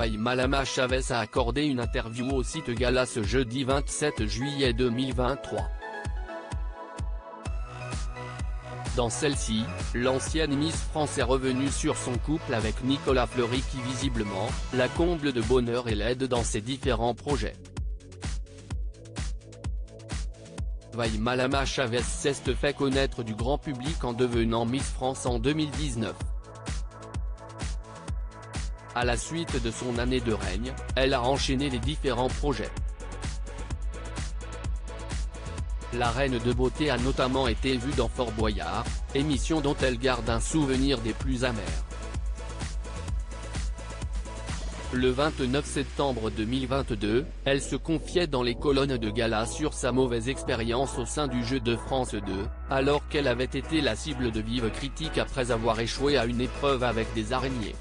Vaille Malama Chavez a accordé une interview au site Gala ce jeudi 27 juillet 2023. Dans celle-ci, l'ancienne Miss France est revenue sur son couple avec Nicolas Fleury qui visiblement, la comble de bonheur et l'aide dans ses différents projets. Vaille Malama Chavez s'est fait connaître du grand public en devenant Miss France en 2019. À la suite de son année de règne, elle a enchaîné les différents projets. La reine de beauté a notamment été vue dans Fort Boyard, émission dont elle garde un souvenir des plus amers. Le 29 septembre 2022, elle se confiait dans les colonnes de Gala sur sa mauvaise expérience au sein du jeu de France 2, alors qu'elle avait été la cible de vives critiques après avoir échoué à une épreuve avec des araignées.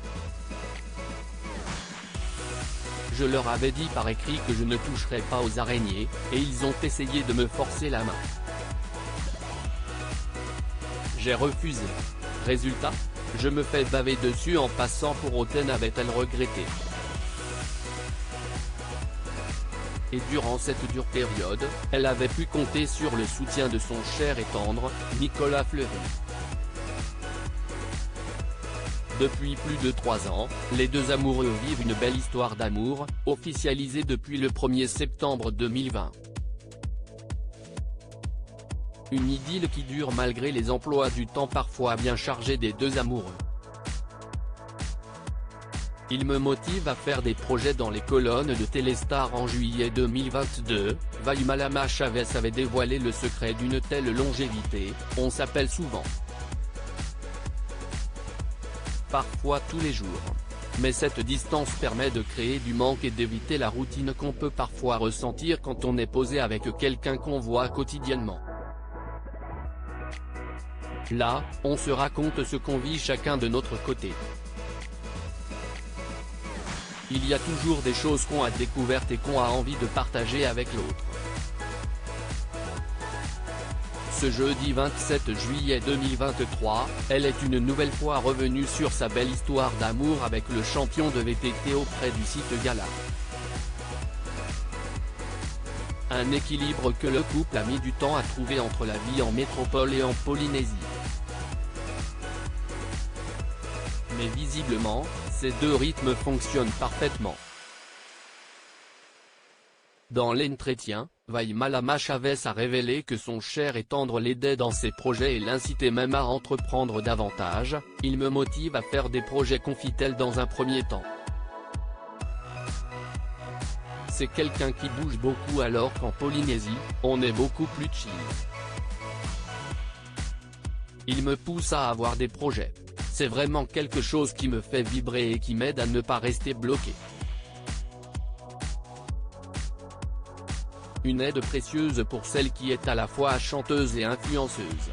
Je leur avais dit par écrit que je ne toucherais pas aux araignées, et ils ont essayé de me forcer la main. J'ai refusé. Résultat, je me fais baver dessus en passant pour hautaine, avait-elle regretté. Et durant cette dure période, elle avait pu compter sur le soutien de son cher et tendre, Nicolas Fleury. Depuis plus de 3 ans, les deux amoureux vivent une belle histoire d'amour, officialisée depuis le 1er septembre 2020. Une idylle qui dure malgré les emplois du temps parfois bien chargés des deux amoureux. Il me motive à faire des projets dans les colonnes de Téléstar. En juillet 2022, Vaille Malama Chavez avait dévoilé le secret d'une telle longévité: on s'appelle souvent. Parfois tous les jours. Mais cette distance permet de créer du manque et d'éviter la routine qu'on peut parfois ressentir quand on est posé avec quelqu'un qu'on voit quotidiennement. Là, on se raconte ce qu'on vit chacun de notre côté. Il y a toujours des choses qu'on a découvertes et qu'on a envie de partager avec l'autre. Ce jeudi 27 juillet 2023, elle est une nouvelle fois revenue sur sa belle histoire d'amour avec le champion de VTT auprès du site Gala. Un équilibre que le couple a mis du temps à trouver entre la vie en métropole et en Polynésie. Mais visiblement, ces deux rythmes fonctionnent parfaitement. Dans l'entretien, Vaille Malama Chavez a révélé que son cher et tendre l'aidait dans ses projets et l'incitait même à entreprendre davantage. Il me motive à faire des projets, confie-t-elle dans un premier temps. C'est quelqu'un qui bouge beaucoup alors qu'en Polynésie, on est beaucoup plus chill. Il me pousse à avoir des projets. C'est vraiment quelque chose qui me fait vibrer et qui m'aide à ne pas rester bloqué. Une aide précieuse pour celle qui est à la fois chanteuse et influenceuse.